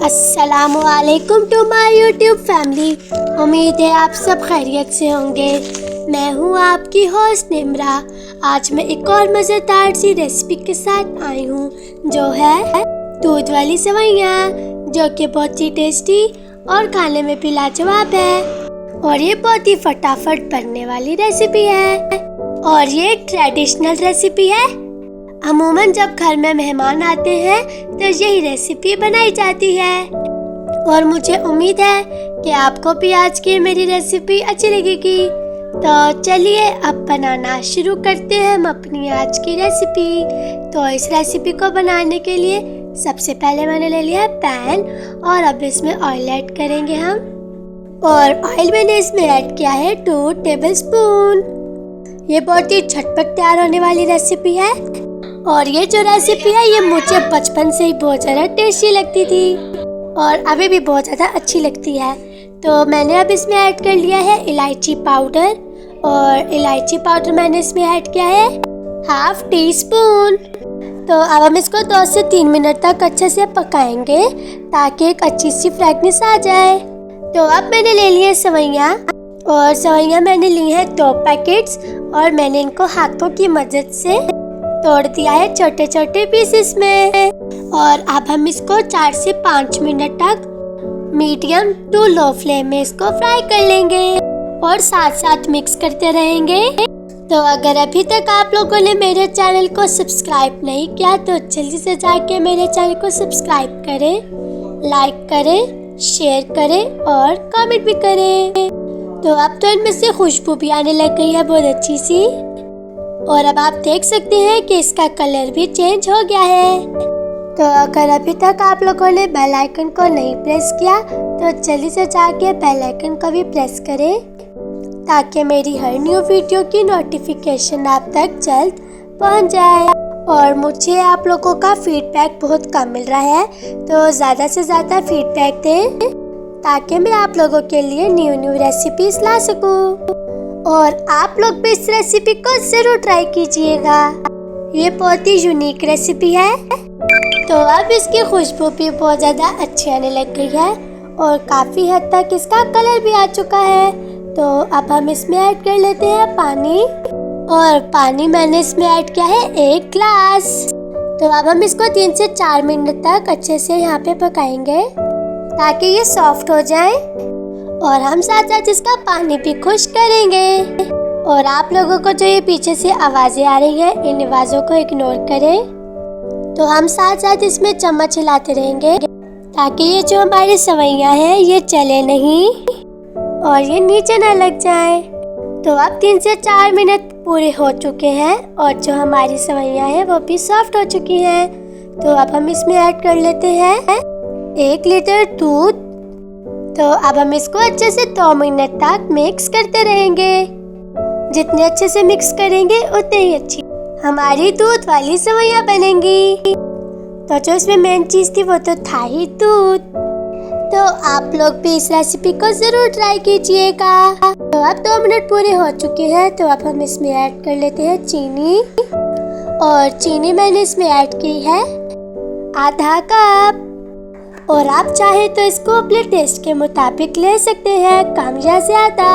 अस्सलामुअलैकुम to my YouTube family. उम्मीद है आप सब खैरियत से होंगे। मैं हूँ आपकी होस्ट निम्रा। आज मैं एक और मज़ेदार सी रेसिपी के साथ आई हूँ जो है दूध वाली सेवइयाँ, जो कि बहुत ही टेस्टी और खाने में भी लाजवाब है। और ये बहुत ही फटाफट बनने वाली रेसिपी है और ये एक ट्रेडिशनल रेसिपी है। अमूमन जब घर में मेहमान आते हैं तो यही रेसिपी बनाई जाती है और मुझे उम्मीद है कि आपको भी आज की मेरी रेसिपी अच्छी लगेगी। तो चलिए अब बनाना शुरू करते हैं हम अपनी आज की रेसिपी। तो इस रेसिपी को बनाने के लिए सबसे पहले मैंने ले लिया पैन और अब इसमें ऑयल ऐड करेंगे हम। और ऑयल मैंने इसमें ऐड किया है 2 टेबलस्पून। ये बहुत ही झटपट तैयार होने वाली रेसिपी है और ये जो रेसिपी है ये मुझे बचपन से ही बहुत ज़्यादा टेस्टी लगती थी और अभी भी बहुत ज़्यादा अच्छी लगती है। तो मैंने अब इसमें ऐड कर लिया है इलायची पाउडर और इलायची पाउडर मैंने इसमें ऐड किया है 1/2 टीस्पून। तो अब हम इसको 2 से 3 मिनट तक अच्छे से पकाएंगे ताकि एक अच्छी सी फ्रेगनेस आ जाए। तो अब मैंने ले लिए सेवइयाँ और सेवइयाँ मैंने ली है 2 पैकेट्स और मैंने इनको हाथों की मदद से तोड़ दिया है छोटे छोटे पीसेस में। और अब हम इसको 4 से 5 मिनट तक मीडियम टू लो फ्लेम में इसको फ्राई कर लेंगे और साथ साथ मिक्स करते रहेंगे। तो अगर अभी तक आप लोगों ने मेरे चैनल को सब्सक्राइब नहीं किया तो जल्दी से जाके मेरे चैनल को सब्सक्राइब करें, लाइक करें, शेयर करें और कमेंट भी करें। तो अब तो इनमें से खुशबू भी आने लग गई है बहुत अच्छी सी और अब आप देख सकते हैं कि इसका कलर भी चेंज हो गया है। तो अगर अभी तक आप लोगों ने बेल आइकन को नहीं प्रेस किया तो जल्दी से जाके बेल आइकन को भी प्रेस करें ताकि मेरी हर न्यू वीडियो की नोटिफिकेशन आप तक जल्द पहुंच जाए। और मुझे आप लोगों का फीडबैक बहुत कम मिल रहा है तो ज़्यादा से ज़्यादा फीडबैक दें ताकि मैं आप लोगों के लिए न्यू रेसिपीज ला सकूं। और आप लोग भी इस रेसिपी को ज़रूर ट्राई कीजिएगा। ये बहुत ही यूनिक रेसिपी है। तो अब इसकी खुशबू भी बहुत ज़्यादा अच्छी आने लग गई है और काफ़ी हद तक इसका कलर भी आ चुका है। तो अब हम इसमें ऐड कर लेते हैं पानी और पानी मैंने इसमें ऐड किया है 1 ग्लास। तो अब हम इसको 3 से 4 मिनट तक अच्छे से यहाँ पे पकाएंगे ताकि ये सॉफ्ट हो जाए और हम साथ साथ इसका पानी भी खुश करेंगे। और आप लोगों को जो ये पीछे से आवाज़ें आ रही हैं इन आवाज़ों को इग्नोर करें। तो हम साथ साथ इसमें चम्मच हिलाते रहेंगे ताकि ये जो हमारी सेवइयाँ हैं ये जले नहीं और ये नीचे ना लग जाए। तो अब 3 से 4 मिनट पूरे हो चुके हैं और जो हमारी सेवइयाँ हैं वो भी सॉफ्ट हो चुकी हैं। तो अब हम इसमें ऐड कर लेते हैं 1 लीटर दूध। तो अब हम इसको अच्छे से 2 मिनट तक मिक्स करते रहेंगे। जितने अच्छे से मिक्स करेंगे उतने ही अच्छी हमारी दूध वाली सेवइयाँ बनेंगी। तो जो इसमें मेन चीज़ थी वो तो था ही दूध। तो आप लोग भी इस रेसिपी को ज़रूर ट्राई कीजिएगा। तो अब 2 मिनट पूरे हो चुके हैं तो अब हम इसमें ऐड कर लेते हैं चीनी। और चीनी मैंने इसमें ऐड की है आधा कप। और आप चाहे तो इसको अपने टेस्ट के मुताबिक ले सकते हैं, कम या ज़्यादा।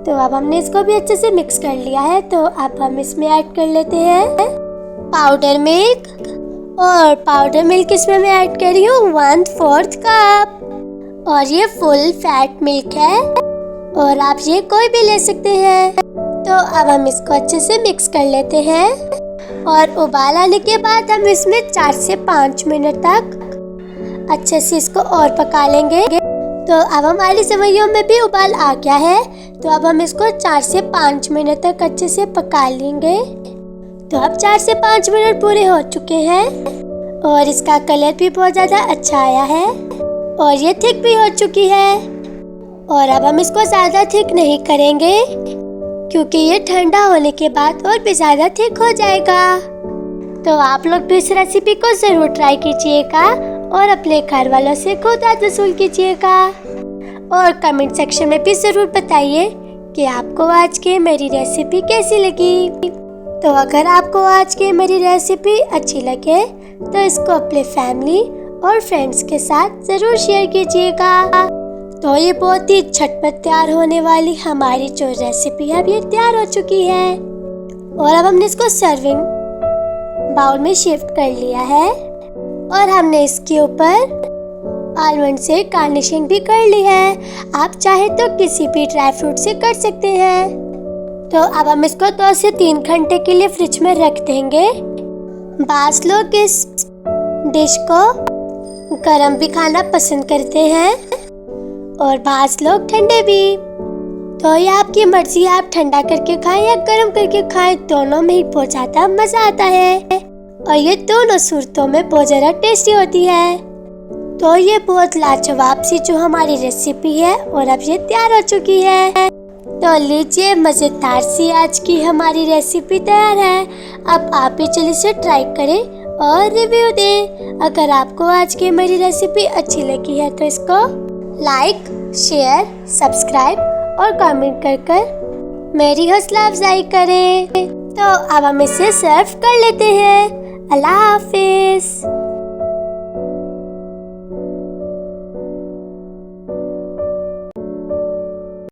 तो अब हमने इसको भी अच्छे से मिक्स कर लिया है। तो अब हम इसमें ऐड कर लेते हैं पाउडर मिल्क। और पाउडर मिल्क इसमें मैं ऐड कर रही हूँ 1/4 कप और ये फुल फैट मिल्क है और आप ये कोई भी ले सकते हैं। तो अब हम इसको अच्छे से मिक्स कर लेते हैं और उबाल आने के बाद हम इसमें 4 से 5 मिनट तक अच्छे से इसको और पका लेंगे। तो अब हमारी सेवइयों में भी उबाल आ गया है तो अब हम इसको 4 से 5 मिनट तक अच्छे से पका लेंगे। तो अब 4 से 5 मिनट पूरे हो चुके हैं और इसका कलर भी बहुत ज़्यादा अच्छा आया है और ये थिक भी हो चुकी है। और अब हम इसको ज़्यादा थिक नहीं करेंगे क्योंकि ये ठंडा होने के बाद और भी ज़्यादा थिक हो जाएगा। तो आप लोग भी इस रेसिपी को ज़रूर ट्राई कीजिएगा और अपने घर वालों से खुद हाथ वसूल कीजिएगा। और कमेंट सेक्शन में भी ज़रूर बताइए कि आपको आज की मेरी रेसिपी कैसी लगी। तो अगर आपको आज की मेरी रेसिपी अच्छी लगे तो इसको अपने फैमिली और फ्रेंड्स के साथ ज़रूर शेयर कीजिएगा। तो ये बहुत ही झटपट तैयार होने वाली हमारी जो रेसिपी है अब ये तैयार हो चुकी है। और अब हमने इसको सर्विंग बाउल में शिफ्ट कर लिया है और हमने इसके ऊपर आलमंड से गार्निशिंग भी कर ली है। आप चाहे तो किसी भी ड्राई फ्रूट से कर सकते हैं। तो अब हम इसको 2 से 3 घंटे के लिए फ्रिज में रख देंगे। बास लोग इस डिश को गरम भी खाना पसंद करते हैं और बास लोग ठंडे भी। तो ये आपकी मर्जी, आप ठंडा करके खाएं या गरम करके खाएं, दोनों में ही बहुत ज़्यादा मज़ा आता है और ये दोनों सूरतों में बहुत ज़्यादा टेस्टी होती है। तो ये बहुत लाजवाब सी जो हमारी रेसिपी है और अब ये तैयार हो चुकी है। तो लीजिए, मज़ेदार सी आज की हमारी रेसिपी तैयार है। अब आप भी चलिए इसे ट्राई करें और रिव्यू दें। अगर आपको आज की हमारी रेसिपी अच्छी लगी है तो इसको लाइक, शेयर, सब्सक्राइब और कमेंट कर मेरी हौसला अफजाई करें। तो अब हम इसे सर्व कर लेते हैं। अल्लाह हाफिज़।